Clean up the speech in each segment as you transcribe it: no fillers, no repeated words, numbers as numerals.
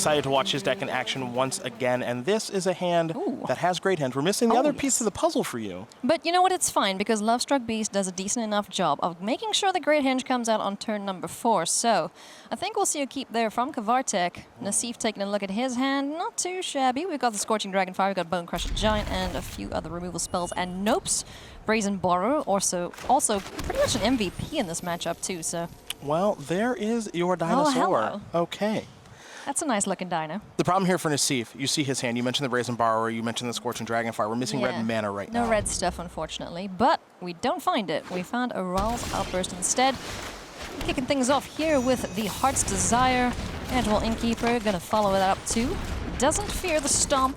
excited to watch his deck in action once again, and this is a hand that has great hands. We're missing the other piece of the puzzle for you. But you know what? It's fine, because Lovestruck Beast does a decent enough job of making sure the Great Henge comes out on turn number 4. So I think we'll see a keep there from Kvartek. Nassif taking a look at his hand. Not too shabby. We've got the Scorching Dragonfire, we've got Bone Crusher Giant, and a few other removal spells. And Nopes, Brazen Borrower, also pretty much an MVP in this matchup too. So. Well, there is your dinosaur. Okay. That's a nice looking dino. The problem here for Nassif, you see his hand. You mentioned the Brazen Borrower, you mentioned the Scorching Dragonfire. We're missing red mana right now. No red stuff, unfortunately, but we don't find it. We found a Rawl's Outburst instead. Kicking things off here with the Heart's Desire. Edgewall Innkeeper gonna follow it up too. Doesn't fear the Stomp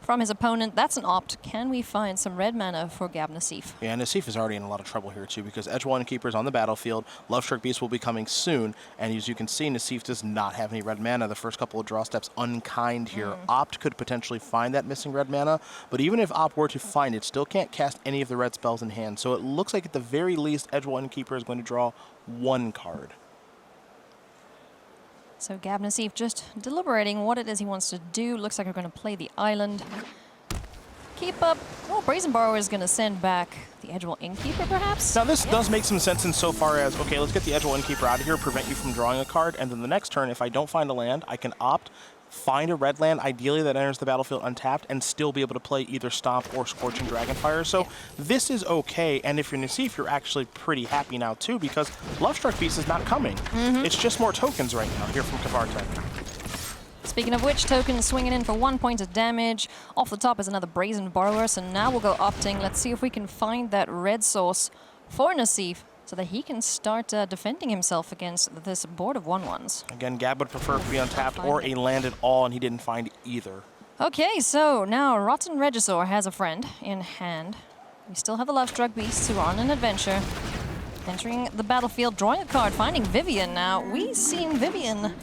from his opponent. That's an opt. Can we find some red mana for Gab Nassif? Yeah, Nassif is already in a lot of trouble here too, because Edgewall Innkeeper is on the battlefield. Lovestruck Beast will be coming soon, and as you can see, Nassif does not have any red mana. The first couple of draw steps unkind here. Opt could potentially find that missing red mana, but even if Opt were to find it, still can't cast any of the red spells in hand. So it looks like at the very least, Edgewall Innkeeper is going to draw 1 card. So Gab Nassif just deliberating what it is he wants to do. Looks like we're going to play the island. Keep up. Oh, Brazen Borrower is going to send back the Edgewall Innkeeper, perhaps? Now, this does make some sense insofar as, okay, let's get the Edgewall Innkeeper out of here, prevent you from drawing a card, and then the next turn, if I don't find a land, I can opt, find a red land, ideally that enters the battlefield untapped, and still be able to play either Stomp or Scorching Dragonfire. So this is okay, and if you're Nassif, you're actually pretty happy now too, because Lovestruck Beast is not coming. It's just more tokens right now here from Kavartech. Speaking of which, tokens swinging in for 1 point of damage. Off the top is another Brazen Borrower, so now we'll go opting. Let's see if we can find that red source for Nassif, so that he can start defending himself against this board of 1/1s. Again, Gab would prefer to be untapped or a land at all, and he didn't find either. Okay, so now Rotten Regisaur has a friend in hand. We still have the Lovestruck Beasts who are on an adventure. Entering the battlefield, drawing a card, finding Vivian now. We've seen Vivian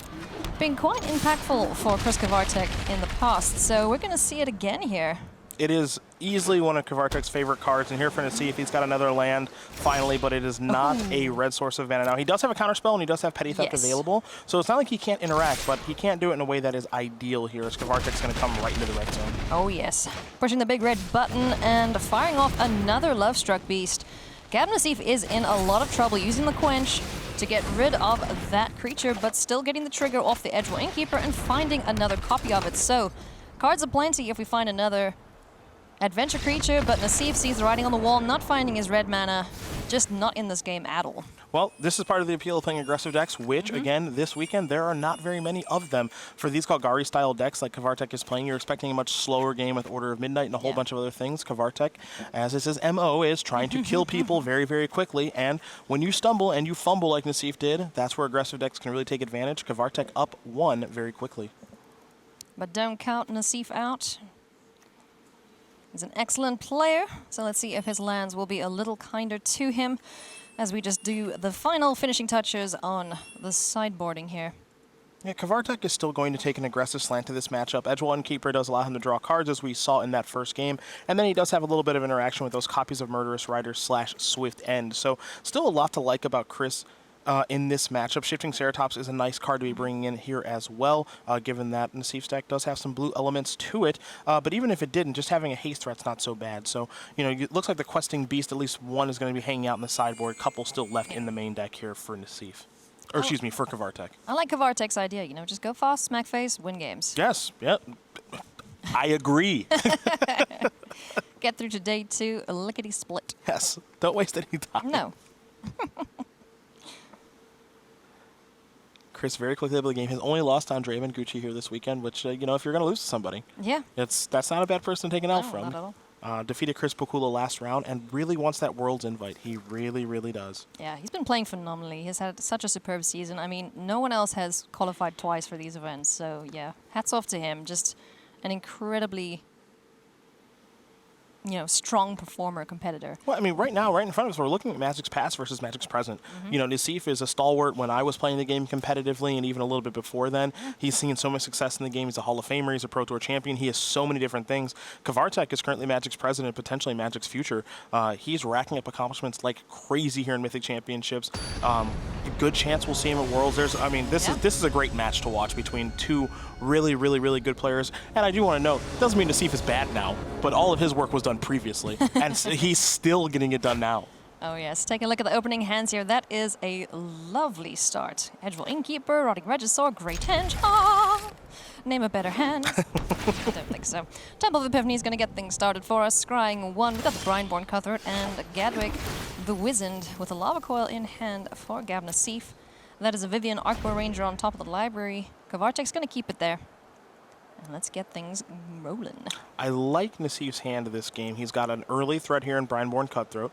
being quite impactful for Chris Kvartek in the past, so we're going to see it again here. It is easily one of Kvartek's favorite cards, and here for Nassif, he's got another land finally, but it is not a red source of mana. Now, he does have a counterspell, and he does have Petty Theft available, so it's not like he can't interact, but he can't do it in a way that is ideal here, as Kvartek's going to come right into the red zone. Oh, yes. Pushing the big red button and firing off another Lovestruck Beast. Gab Nassif is in a lot of trouble using the Quench to get rid of that creature, but still getting the trigger off the Edgewall Innkeeper and finding another copy of it. So, cards aplenty if we find another adventure creature, but Nassif sees the writing on the wall, not finding his red mana, just not in this game at all. Well, this is part of the appeal of playing aggressive decks, which, again, this weekend, there are not very many of them. For these Golgari-style decks like Kavartech is playing, you're expecting a much slower game with Order of Midnight and a whole bunch of other things. Kavartech, as is his MO, is trying to kill people very, very quickly, and when you stumble and you fumble like Nassif did, that's where aggressive decks can really take advantage. Kavartech up 1 very quickly. But don't count Nassif out. He's an excellent player, so let's see if his lands will be a little kinder to him as we just do the final finishing touches on the sideboarding here. Yeah, Kavartech is still going to take an aggressive slant to this matchup. Edgewall Innkeeper does allow him to draw cards, as we saw in that first game, and then he does have a little bit of interaction with those copies of Murderous Rider / Swift End. So still a lot to like about Chris in this matchup. Shifting Ceratops is a nice card to be bringing in here as well, given that Nassif's deck does have some blue elements to it. But even if it didn't, just having a haste threat's not so bad. So, you know, it looks like the Questing Beast, at least one is going to be hanging out in the sideboard. Couple still left in the main deck here for Nassif. Or, excuse me, for Kavartech. I like Kavartek's idea, you know, just go fast, smack face, win games. Yes, yep. I agree. Get through to day 2, a lickety-split. Yes, don't waste any time. No. Chris very quickly able to game. His only lost on Draven Gucci here this weekend, which, you know, if you're going to lose to somebody, that's not a bad person to take an L from. Not at all. Defeated Chris Pokula last round and really wants that Worlds invite. He really, really does. Yeah, he's been playing phenomenally. He's had such a superb season. I mean, no one else has qualified twice for these events, so yeah, hats off to him. Just an incredibly you know, strong performer competitor. Well, I mean, right now, right in front of us, we're looking at Magic's past versus Magic's present. You know, Nassif is a stalwart when I was playing the game competitively, and even a little bit before then. He's seen so much success in the game. He's a Hall of Famer. He's a Pro Tour champion. He has so many different things. Kvartek is currently Magic's present and potentially Magic's future. He's racking up accomplishments like crazy here in Mythic Championships. Good chance we'll see him at Worlds. I mean, this is a great match to watch between two really good players. And I do want to note, doesn't mean Nassif is bad now, but all of his work was done previously, and he's still getting it done now. Oh yes, take a look at the opening hands here. That is a lovely start. Edgewell Innkeeper, Rotting Regisaur, Great Henge. Ah! Name a better hand. I don't think so. Temple of Epiphany is going to get things started for us. Scrying 1, we've got the Brineborn Cutthroat and Gadwick the Wizened with a Lava Coil in hand for Gab Nassif. That is a Vivian Arcbow Ranger on top of the library. Kvartek's going to keep it there. And let's get things rolling. I like Nassif's hand of this game. He's got an early threat here in Brineborn Cutthroat.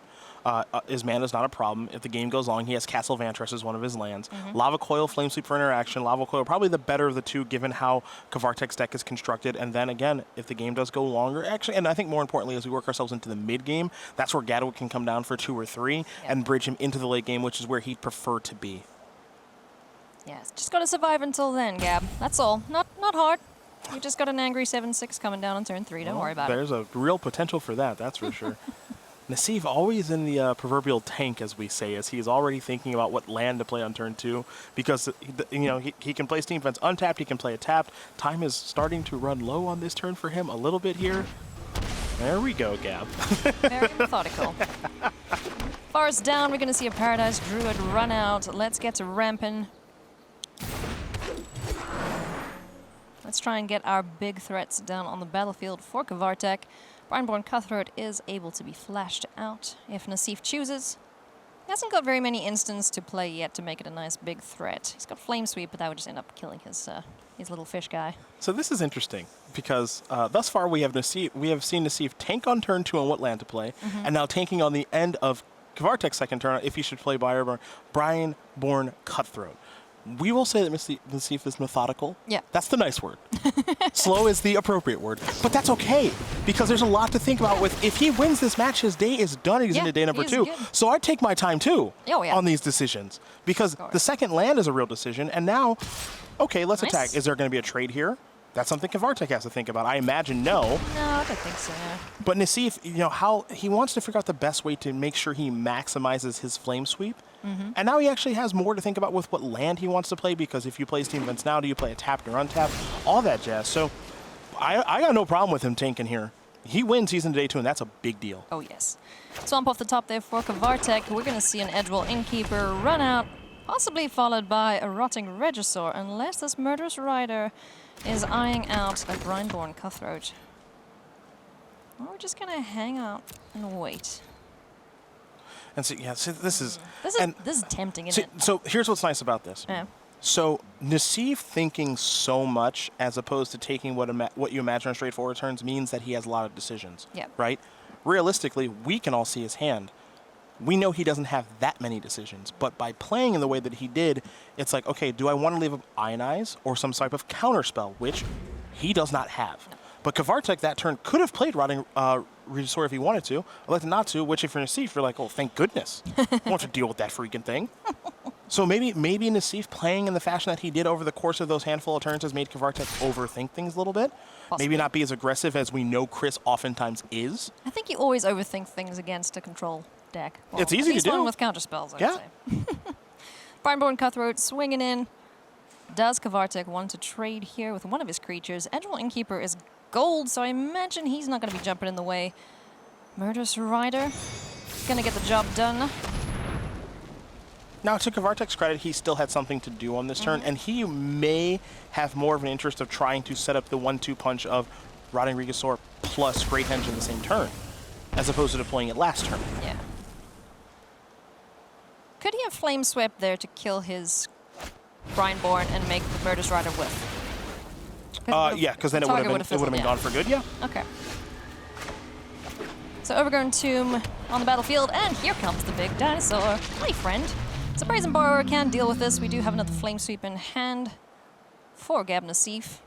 His mana's not a problem. If the game goes long, he has Castle Vantress as one of his lands. Lava Coil, Flame Sweep for interaction. Lava Coil, probably the better of the two given how Kavartek's deck is constructed. And then again, if the game does go longer, actually, and I think more importantly, as we work ourselves into the mid game, that's where Gadwick can come down for 2 or 3 and bridge him into the late game, which is where he'd prefer to be. Yeah, just got to survive until then, Gab. That's all. Not hard. You just got an angry 7/6 coming down on turn 3. Don't worry about it. There's a real potential for that, that's for sure. Nassif always in the proverbial tank, as we say, as he's already thinking about what land to play on turn 2, because you know he can play Steam Fence untapped, he can play it tapped. Time is starting to run low on this turn for him a little bit here. There we go, Gab. Very methodical. Forest down, we're going to see a Paradise Druid run out. Let's get to ramping. Let's try and get our big threats down on the battlefield for Kvartek. Brineborn Cutthroat is able to be flashed out if Nassif chooses. He hasn't got very many instants to play yet to make it a nice big threat. He's got Flame Sweep, but that would just end up killing his little fish guy. So this is interesting because thus far we have seen Nassif tank on turn 2 on what land to play, and now tanking on the end of Kvartek's second turn if he should play Brineborn Cutthroat. We will say that Nassif is methodical. Yeah. That's the nice word. Slow is the appropriate word. But that's okay, because there's a lot to think about with if he wins this match, his day is done. He's into day number 2. Good. So I take my time, too, yeah. on these decisions. Because the second land is a real decision. And now, okay, let's attack. Is there going to be a trade here? That's something Kavartech has to think about. I imagine no. No, I don't think so. No. But Nassif, you know, how he wants to figure out the best way to make sure he maximizes his Flame Sweep. And now he actually has more to think about with what land he wants to play, because if you play Steam Events now, do you play a tapped or untapped? All that jazz. So I got no problem with him tanking here. He wins, he's in day 2, and that's a big deal. Oh, yes. Swamp off the top there for Kvartek. We're going to see an Edgewell Innkeeper run out, possibly followed by a Rotting Regisaur, unless this Murderous Rider is eyeing out a Brineborn Cutthroat. Well, we're just going to hang out and wait. And so, yeah, so this is tempting, isn't it? So here's what's nice about this. Yeah. So Nassif thinking so much as opposed to taking what you imagine are straightforward turns means that he has a lot of decisions. Yeah. Right? Realistically, we can all see his hand. We know he doesn't have that many decisions, but by playing in the way that he did, it's like, okay, do I want to leave him Ionize or some type of counterspell, which he does not have. No. But Kvartek that turn could have played Rotting Regisaur if he wanted to, elected not to, which if you're Nassif, you're like, oh, thank goodness. I don't have to deal with that freaking thing. So maybe Nassif playing in the fashion that he did over the course of those handful of turns has made Kvartek overthink things a little bit. Possibly. Maybe not be as aggressive as we know Chris oftentimes is. I think you always overthink things against a control deck. Well, it's easy to do. One with counterspells, I would say. Brineborn Cutthroat swinging in. Does Kvartek want to trade here with one of his creatures? Edgewell Innkeeper is gold, so I imagine he's not going to be jumping in the way. Murderous Rider going to get the job done. Now, to Kvartek's credit, he still had something to do on this turn, and he may have more of an interest of trying to set up the 1-2 punch of Rotting Regisaur plus Great Henge in the same turn, as opposed to deploying it last turn. Yeah. Could he have Flame Swept there to kill his Brineborn and make the Murderous Rider whiff? Yeah, because then it would have been gone for good, yeah. Okay. So Overgrown Tomb on the battlefield, and here comes the big dinosaur. Hi, friend. So Brazen Borrower can deal with this. We do have another Flame Sweep in hand for Gab Nassif.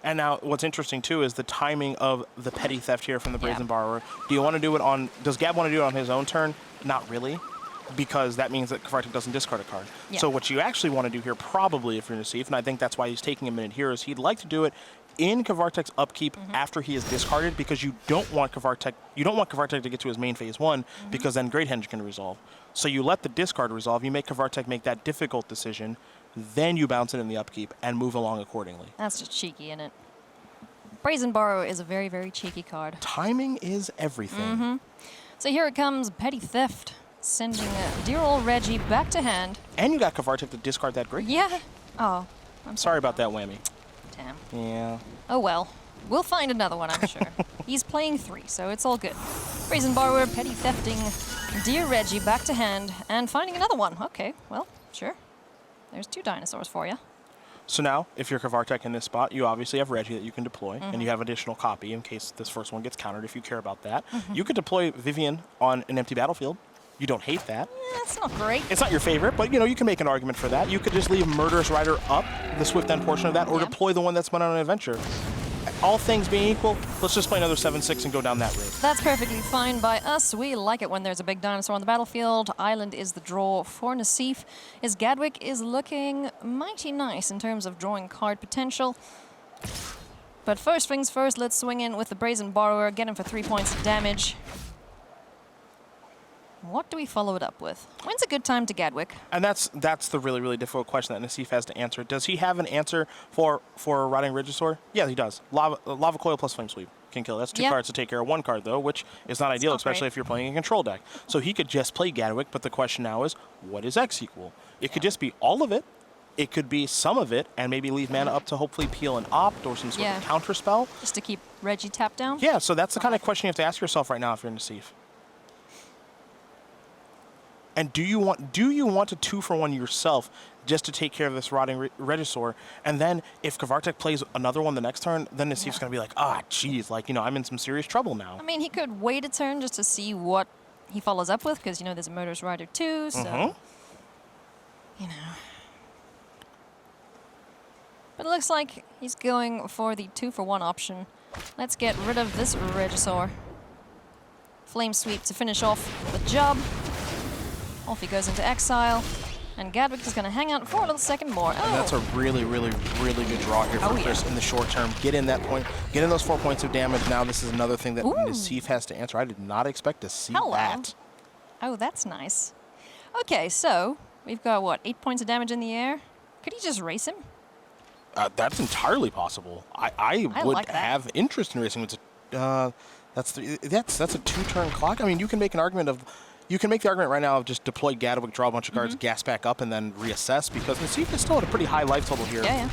And now what's interesting, too, is the timing of the petty theft here from the Brazen Yeah. Borrower. Do you want to do it on... Does Gab want to do it on his own turn? Not really, because that means that Kvartek doesn't discard a card. Yeah. So what you actually want to do here, probably, if you're Nassif, and I think that's why he's taking a minute here, is he'd like to do it in Kavartek's upkeep after he is discarded, because you don't want Kvartek to get to his main phase 1, because then Great Henge can resolve. So you let the discard resolve, you make Kvartek make that difficult decision, then you bounce it in the upkeep and move along accordingly. That's just cheeky, isn't it? Brazen Borrower is a very, very cheeky card. Timing is everything. So here it comes, Petty Theft, sending dear old Reggie back to hand. And you got Kavartech to discard that Great. Yeah. Oh, I'm Sorry about that whammy. Damn. Yeah. Oh well. We'll find another one, I'm sure. He's playing 3, so it's all good. Brazen Borrower, Petty Thefting, dear Reggie back to hand, and finding another one. Okay, well, sure. There's 2 dinosaurs for you. So now, if you're Kavartech in this spot, you obviously have Reggie that you can deploy, and you have additional copy in case this first one gets countered if you care about that. You could deploy VII on an empty battlefield. You don't hate that. That's not great. It's not your favorite, but you can make an argument for that. You could just leave Murderous Rider up, the Swift End portion of that, or Yeah. deploy the one that's went on an adventure. All things being equal, let's just play another 7/6 and go down that road. That's perfectly fine by us. We like it when there's a big dinosaur on the battlefield. Island is the draw for Nassif. His Gadwick is looking mighty nice in terms of drawing card potential. But first things first, let's swing in with the Brazen Borrower, get him for 3 points of damage. What do we follow it up with? When's a good time to Gadwick? And that's the really, really difficult question that Nassif has to answer. Does he have an answer for Rotting Regisaur? Yeah, he does. Lava Coil plus Flame Sweep can kill. That's 2 Yeah. cards to take care of 1 card, though, which is not ideal, not especially great. if you're playing a control deck. So he could just play Gadwick, but the question now is, what is X equal? It could just be all of it. It could be some of it, and maybe leave mana up to hopefully peel an Opt or some sort of counter spell. Just to keep Reggie tapped down? Yeah, so that's the kind of question you have to ask yourself right now if you're Nassif. And do you want to 2-for-1 yourself just to take care of this Rotting Regisaur? And then if Kavartech plays another one the next turn, then Nassif's going to be like, geez, I'm in some serious trouble now. I mean, he could wait a turn just to see what he follows up with, because, there's a Murderous Rider too, so, But it looks like he's going for the 2-for-1 option. Let's get rid of this Regisaur. Flame Sweep to finish off the job. Off he goes into exile. And Gadwick is going to hang out for a little second more. Oh, And that's a really, really, really good draw here for Chris in the short term. Get in that point. Get in those 4 points of damage. Now this is another thing that Nassif has to answer. I did not expect to see that. Oh, that's nice. Okay, so we've got, what, 8 points of damage in the air? Could he just race him? That's entirely possible. I would like that. have interest in racing. That's a 2-turn clock. I mean, you can make an argument of... You can make the argument right now of just deploy Gadwick, draw a bunch of cards, gas back up, and then reassess, because Nassif is still at a pretty high life total here. Yeah.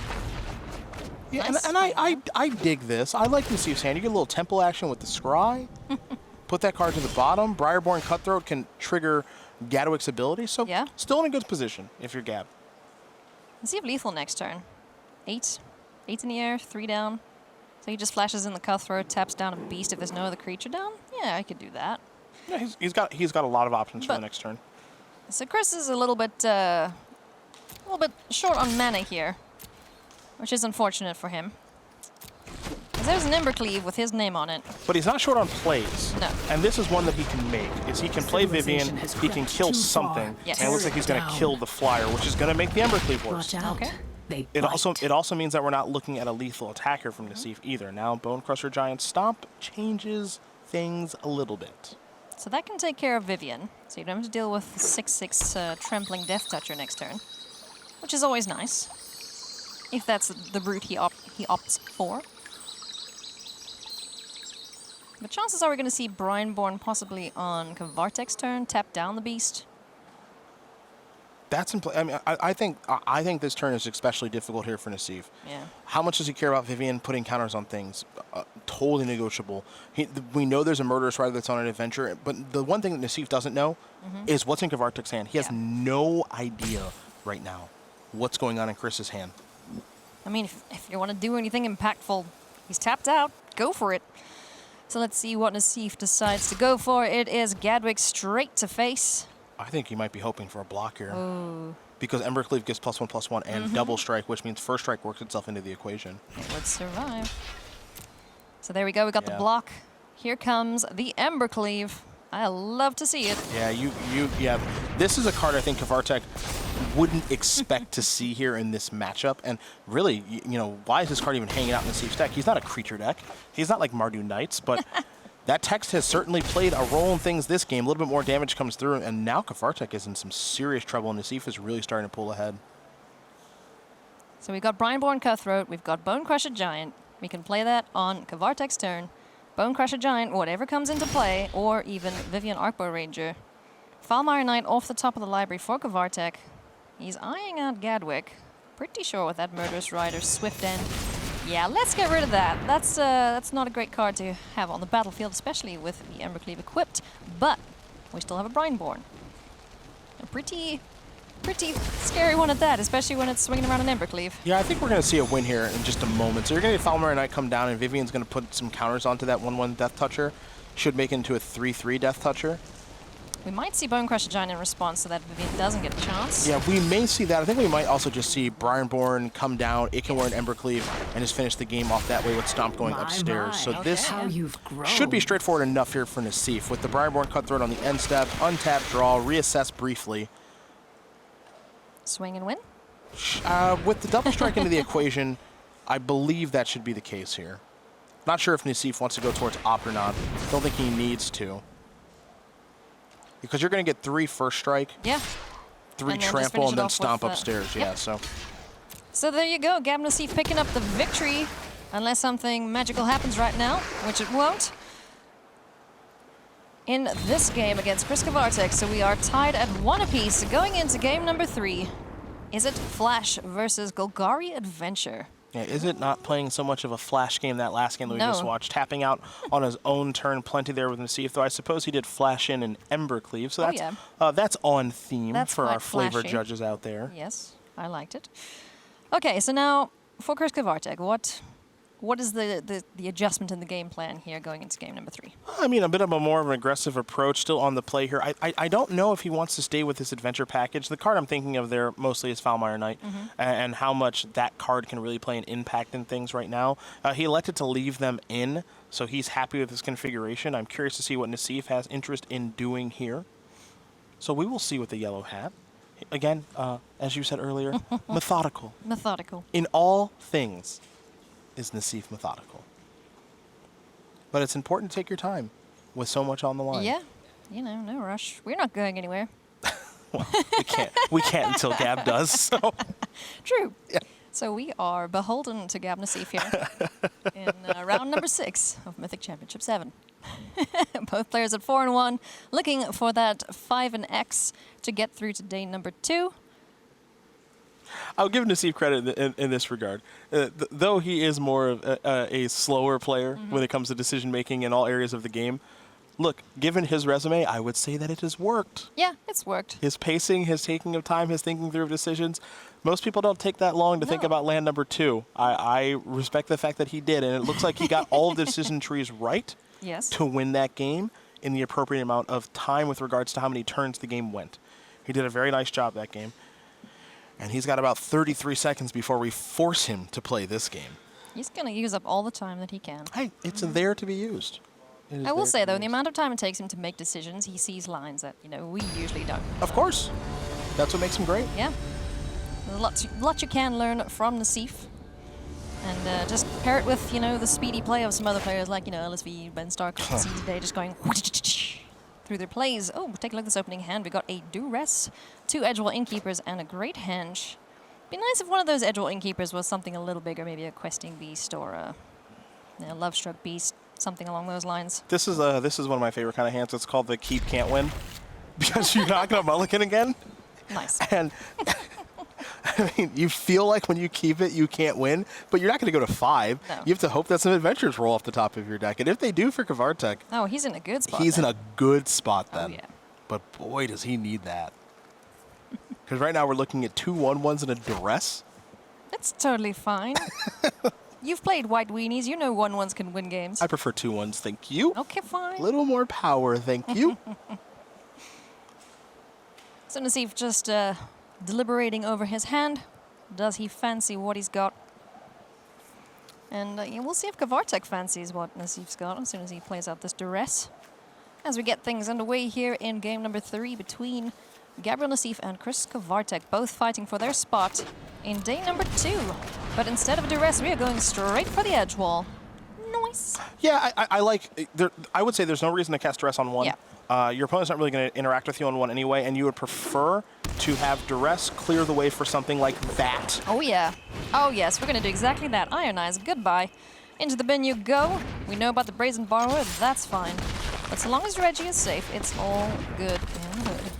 And, Nice. and I dig this. I like Nassif's hand. You get a little temple action with the Scry. Put that card to the bottom. Briarborn Cutthroat can trigger Gadwick's ability. So Yeah. still in a good position if you're Gab. Let's see if lethal next turn. 8. 8 in the air, 3 down. So he just flashes in the Cutthroat, taps down a beast if there's no other creature down? Yeah, I could do that. Yeah, he's got a lot of options for But- the next turn. So Chris is a little bit short on mana here, which is unfortunate for him. 'Cause there's an Embercleave with his name on it. But he's not short on plays. No. And this is one that he can make. Is he can play Vivian, he can kill something, Yes. and it looks like he's going to kill the flyer, which is going to make the Embercleave worse. Watch out. Okay. They It bite. also means that we're not looking at a lethal attacker from Nassif either. Now Bone Crusher Giant Stomp changes things a little bit. So that can take care of Vivian. So you don't have to deal with the 6/6 Trampling Death Toucher next turn, which is always nice, if that's the route he opts for. But chances are we're going to see Brineborn possibly on Kvartek's turn, tap down the beast. That's in play. I mean, I think this turn is especially difficult here for Nassif. Yeah. How much does he care about Vivian putting counters on things? Totally negotiable. We know there's a Murderous Rider that's on an adventure, but the one thing that Nassif doesn't know is what's in Kvartek's hand. He has no idea right now what's going on in Chris's hand. I mean, if you want to do anything impactful, he's tapped out. Go for it. So let's see what Nassif decides to go for. It is Gadwick straight to face. I think he might be hoping for a block here. Oh, because Embercleave gives +1/+1 and double strike, which means first strike works itself into the equation. It would survive. So there we go. We got the block. Here comes the Embercleave. I love to see it. Yeah, this is a card I think Kvartek wouldn't expect to see here in this matchup. And really, you know, why is this card even hanging out in Nassif's deck? He's not a creature deck. He's not like Mardu Knights, but that text has certainly played a role in things this game. A little bit more damage comes through, and now Kvartek is in some serious trouble, and Nassif is really starting to pull ahead. So we've got Brineborn Cutthroat. We've got Bone Crusher Giant. We can play that on Kvartek's turn. Bone Crusher Giant, whatever comes into play, or even Vivian Arkbow Ranger. Foulmire Knight off the top of the library for Kvartek. He's eyeing out Gadwick. Pretty sure with that Murderous Rider Swift End. Yeah, let's get rid of that. That's not a great card to have on the battlefield, especially with the Embercleave equipped. But we still have a Brineborn. A pretty scary one at that, especially when it's swinging around an Embercleave. Yeah, I think we're going to see a win here in just a moment. So you're going to get Foulmire Knight come down, and Vivian's going to put some counters onto that 1/1 Death Toucher. Should make it into a 3/3 Death Toucher. We might see Bone Crusher Giant in response so that Vivian doesn't get a chance. Yeah, we may see that. I think we might also just see Brineborn come down, it can wear an Embercleave, and just finish the game off that way with Stomp going upstairs. So this should be straightforward enough here for Nassif. With the Brineborn Cutthroat on the end step, untap, draw, reassess briefly. Swing and win? With the double strike into the equation, I believe that should be the case here. Not sure if Nassif wants to go towards Op or not. Don't think he needs to. Because you're going to get 3 first strike, 3 trample, and then stomp upstairs. Yeah, so. So there you go. Gab Nassif picking up the victory, unless something magical happens right now, which it won't. In this game against Chris Kavartech, so we are tied at 1 apiece going into game number 3. Izzet Flash versus Golgari Adventure. Yeah, Izzet not playing so much of a flash game that last game that we just watched, tapping out on his own turn, plenty there with Nassif, though I suppose he did flash in an Embercleave, so that's on theme for our flavor judges out there. Yes, I liked it. Okay, so now for Chris Kvartech, what is the adjustment in the game plan here going into game number 3? I mean, a bit of a more of an aggressive approach still on the play here. I don't know if he wants to stay with this adventure package. The card I'm thinking of there mostly is Foulmire Knight, and how much that card can really play an impact in things right now. He elected to leave them in, so he's happy with his configuration. I'm curious to see what Nassif has interest in doing here. So we will see with the Yellowhat. Again, as you said earlier, methodical. Methodical. In all things is Nassif methodical. But it's important to take your time with so much on the line. Yeah, you know, no rush. We're not going anywhere. Well, we can't until Gab does, so. True. Yeah. So we are beholden to Gab Nassif here in round number 6 of Mythic Championship 7. Both players at 4-1, looking for that 5 and X to get through to day number 2. I'll give Nassif credit in this regard. Though he is more of a slower player when it comes to decision-making in all areas of the game, look, given his resume, I would say that it has worked. Yeah, it's worked. His pacing, his taking of time, his thinking through of decisions, most people don't take that long to think about land number 2. I respect the fact that he did, and it looks like he got all of the decision trees right to win that game in the appropriate amount of time with regards to how many turns the game went. He did a very nice job that game. And he's got about 33 seconds before we force him to play this game. He's going to use up all the time that he can. Hey, it's there to be used. I will say, though, the amount of time it takes him to make decisions, he sees lines that, we usually don't. Of course. That's what makes him great. Yeah. There's a lot you can learn from Nassif. And just pair it with, the speedy play of some other players like, LSV, Ben Stark, see today, just going through their plays. Oh, take a look at this opening hand. We got a Duress, 2 Edgewall Innkeepers, and a Great Henge. Be nice if one of those Edgewall Innkeepers was something a little bigger, maybe a Questing Beast or a Love-Struck Beast, something along those lines. This is one of my favorite kind of hands. It's called the Keep Can't Win, because you're not going to mulligan again. Nice. And I mean, you feel like when you keep it, you can't win, but you're not going to go to 5. No. You have to hope that some adventures roll off the top of your deck. And if they do for Kvartek, oh, he's in a good spot. He's in a good spot then. Oh, yeah. But boy, does he need that. Because right now we're looking at 2 1/1s and a Duress. That's totally fine. You've played White Weenies. You know 1/1s can win games. I prefer 2/1s, thank you. Okay, fine. A little more power, thank you. So Nassif just deliberating over his hand. Does he fancy what he's got? And yeah, we'll see if Kvartek fancies what Nassif's got as soon as he plays out this duress. As we get things underway here in game number 3 between Gabriel Nassif and Chris Kvartek, both fighting for their spot in day number 2. But instead of a duress, we are going straight for the edge wall. Nice. Yeah, I would say there's no reason to cast duress on one. Yeah. Your opponent's not really going to interact with you on one anyway, and you would prefer to have duress clear the way for something like that. Oh yeah. Oh yes, we're gonna do exactly that. Ionize, goodbye. Into the bin you go. We know about the Brazen Borrower, that's fine. But so long as Reggie is safe, it's all good in the hood.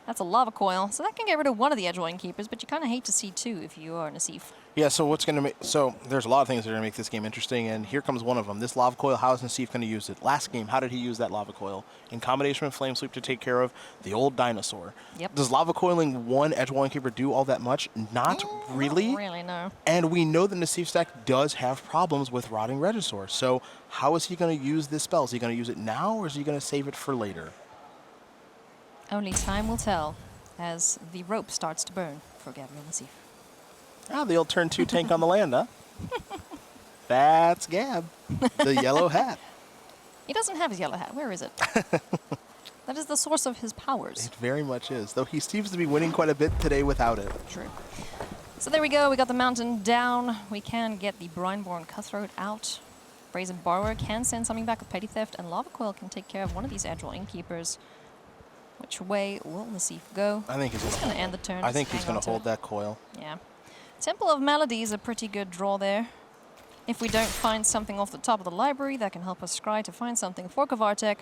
That's a lava coil, so that can get rid of one of the Edgewine Keepers, but you kind of hate to see 2 if you are Nassif. Yeah, so what's going to make... So there's a lot of things that are going to make this game interesting, and here comes one of them. This lava coil, how is Nassif going to use it? Last game, how did he use that lava coil? In combination with Flame Sweep to take care of the old dinosaur. Yep. Does lava coiling one Edgewine Keeper do all that much? Not really. Not really, no. And we know that Nassif's deck does have problems with Rotting Regisaur, so how is he going to use this spell? Is he going to use it now, or is he going to save it for later? Only time will tell as the rope starts to burn for Gabriel Nassif. Ah, the old turn 2 tank on the land, huh? That's Gab, the yellow hat. He doesn't have his yellow hat. Where is it? That is the source of his powers. It very much is, though he seems to be winning quite a bit today without it. True. So there we go. We got the mountain down. We can get the Brineborn Cutthroat out. Brazen Borrower can send something back with Petty Theft, and Lava Coil can take care of one of these Agile Innkeepers. Which way will Nassif go? I think he's going to end the turn. I think he's going to hold that coil. Yeah. Temple of Melody is a pretty good draw there. If we don't find something off the top of the library, that can help us scry to find something for Kavartech.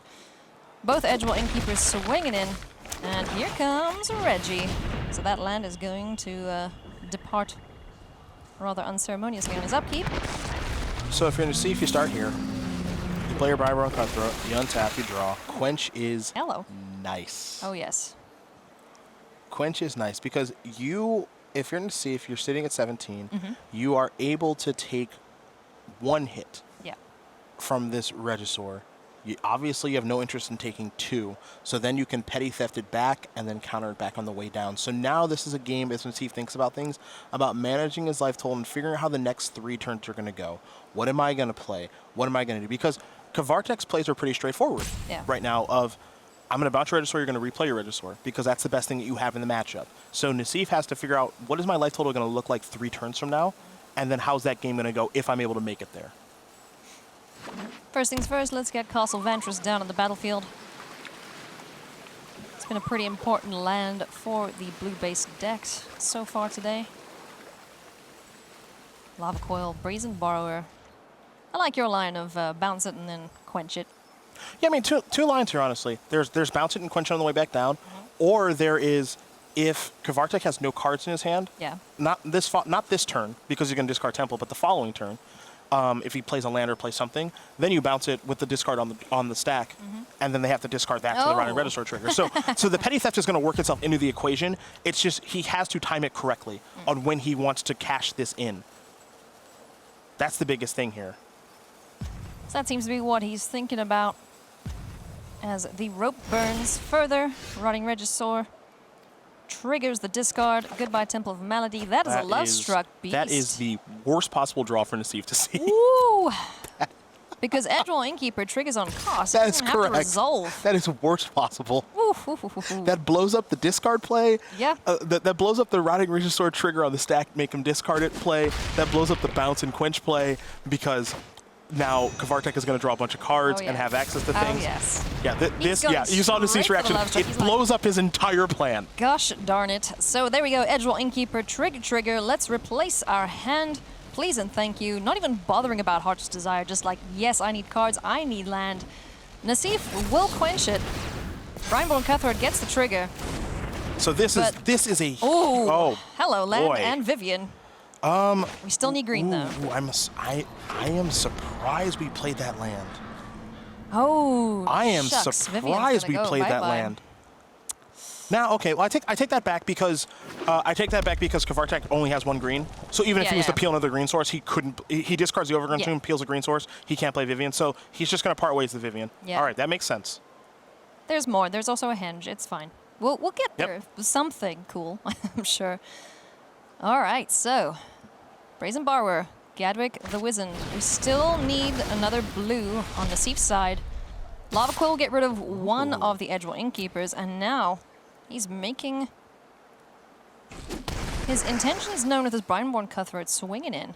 Both Edgewell Innkeepers swinging in. And here comes Reggie. So that land is going to depart rather unceremoniously on his upkeep. So if you're going to see if you start here, you play your Briberon Cutthroat, you untap, you draw. Quench is nice. Oh, yes. Quench is nice because you, if you're going to see if you're sitting at 17, you are able to take one hit from this Regisaur. Obviously, you have no interest in taking 2, so then you can Petty Theft it back and then counter it back on the way down. So now this is a game, as Nassif thinks about things, about managing his life total and figuring out how the next 3 turns are going to go. What am I going to play? What am I going to do? Because Kavartek's plays are pretty straightforward right now of, I'm going to bounce your Regisaur, you're going to replay your Regisaur, because that's the best thing that you have in the matchup. So Nassif has to figure out, what is my life total going to look like 3 turns from now? And then how's that game going to go if I'm able to make it there? First things first, let's get Castle Ventress down on the battlefield. It's been a pretty important land for the blue-based decks so far today. Lava Coil, Brazen Borrower. I like your line of bounce it and then quench it. Yeah, I mean, two lines here, honestly. There's bounce it and quench it on the way back down, or there is, if Kavartech has no cards in his hand, not this turn, because he's going to discard Temple, but the following turn, if he plays a land or plays something, then you bounce it with the discard on the stack, and then they have to discard that to the Rotting Regisaur trigger. So the Petty Theft is going to work itself into the equation. It's just he has to time it correctly on when he wants to cash this in. That's the biggest thing here. So that seems to be what he's thinking about. As the rope burns further, Rotting Regisaur triggers the discard. Goodbye, Temple of Melody. That is a Love-Struck Beast. That is the worst possible draw for Nassif to see. Ooh! Because Edgewell Innkeeper triggers on cost. That is correct. Have to resolve. That is worst possible. Ooh. That blows up the discard play. Yeah. That blows up the Rotting Regisaur trigger on the stack, make him discard it play. That blows up the bounce and quench play because now Kvartek is going to draw a bunch of cards and have access to things. Yes. Yeah, you saw Nassif's reaction. It blows up his entire plan. Gosh darn it. So there we go, Edgewell Innkeeper, trigger. Let's replace our hand. Please and thank you. Not even bothering about Heart's Desire, just like, yes, I need cards, I need land. Nassif will quench it. Brineborn Cutthroat gets the trigger. So this is a... Oh, hello, land and Vivian. We still need green, though. I am surprised we played that land. Oh, I am shucks. surprised we played that land. Now, okay, well, I take that back because Kvartek only has 1 green. So even if he was to peel another green source, he couldn't. He discards the Overgrown Tomb, peels a green source. He can't play Vivian, so he's just going to part ways with Vivian. Yeah. All right, that makes sense. There's more. There's also a henge. It's fine. We'll get there. Something cool, I'm sure. All right, so Brazen Borrower, Gadwick the Wizened. We still need another blue on the Nassif's side. Lava Quill will get rid of one of the Edgewall Innkeepers, and now he's making his intentions known with his Brineborn Cutthroat swinging in.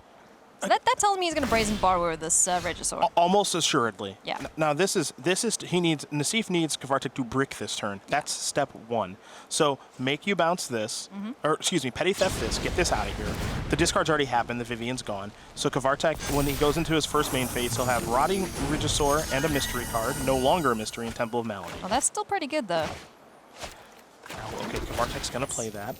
So that tells me he's going to Brazen Borrower this Regisaur. Almost assuredly. Yeah. Now Nassif needs Kvartek to brick this turn. That's step one. So make you bounce this, or excuse me, Petty Theft this, get this out of here. The discard's already happened, the Vivian's gone. So Kavartech, when he goes into his first main phase, he'll have Rotting Regisaur and a mystery card, no longer a mystery in Temple of Malady. Oh, that's still pretty good, though. Okay, Kavartek's gonna play that.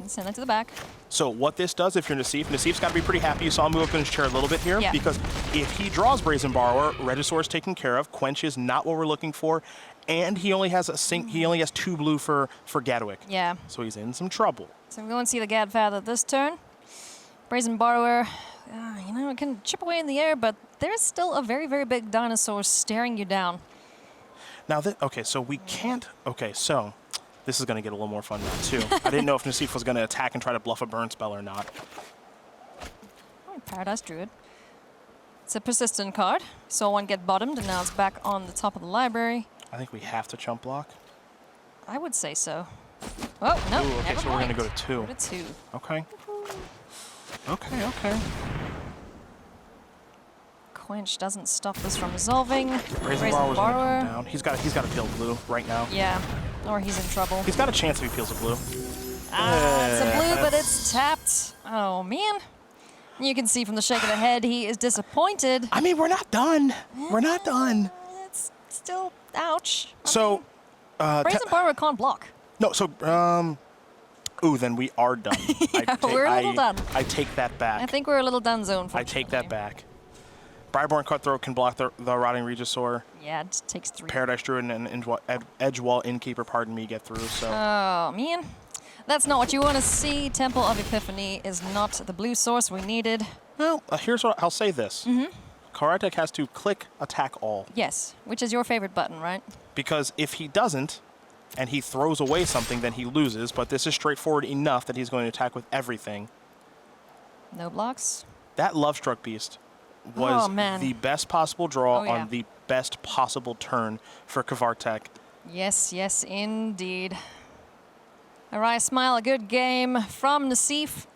Send it to the back. So what this does, if you're Nassif's got to be pretty happy. You saw him move up in his chair a little bit here, Yeah. because if he draws Brazen Borrower, Regisaur's taken care of. Quench is not what we're looking for, and he only has he only has 2 blue for Gadwick. Yeah. So he's in some trouble. So I'm going to see the Gadfather this turn. Brazen Borrower, you know, it can chip away in the air, but there's still a very, very big dinosaur staring you down. Now okay, so we can't. Okay, so this is going to get a little more fun now too. I didn't know if Nassif was going to attack and try to bluff a burn spell or not. Oh, Paradise Druid. It's a persistent card. Saw one get bottomed, and now it's back on the top of the library. I think we have to chump block. I would say so. Oh, no, Ooh, okay, never so we're mind. going to go to 2. Go to 2. Okay. Okay. Quench doesn't stop this from resolving. Brazen Borrower's going to come down. He's got to peel blue right now. Yeah, or he's in trouble. He's got a chance if he peels a blue. It's a blue, but it's tapped. Oh, man. You can see from the shake of the head, he is disappointed. I mean, we're not done. We're not done. It's still, ouch. So, Brazen Borrower can't block. no, so, ooh, then we are done. We're a little done. I take that back. I think we're a little done zone. I take that back. Brineborn Cutthroat can block the Rotting Regisaur. Yeah, it takes 3. Paradise Druid and Edgewall Innkeeper, pardon me, get through. So. Oh, man. That's not what you want to see. Temple of Epiphany is not the blue source we needed. Well, here's what I'll say this. Kvartek has to click attack all. Yes, which is your favorite button, right? Because if he doesn't, and he throws away something, then he loses. But this is straightforward enough that he's going to attack with everything. No blocks. That Lovestruck Beast was the best possible draw on the best possible turn for Kvartek. Yes, yes, indeed. Arise, smile, a good game from Nassif.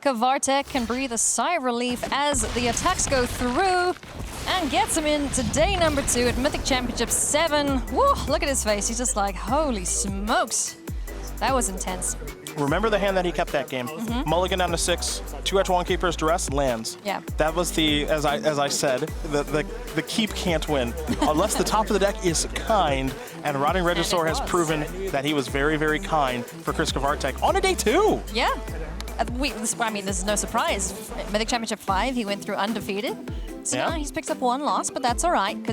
Kvartek can breathe a sigh of relief as the attacks go through and gets him into day number 2 at Mythic Championship 7. Woo, look at his face. He's just like, holy smokes. That was intense. Remember the hand that he kept that game. Mulligan down to 6, 2 Edgewall Keepers, duress, lands. Yeah. That was the, as I said, the keep can't win. Unless the top of the deck is kind, and Rotting Regisaur has proven that he was very, very kind for Chris Kavartech on a day 2. Yeah. I mean, this is no surprise. Mythic Championship 5, he went through undefeated. So now he's picked up 1 loss, but that's all right, because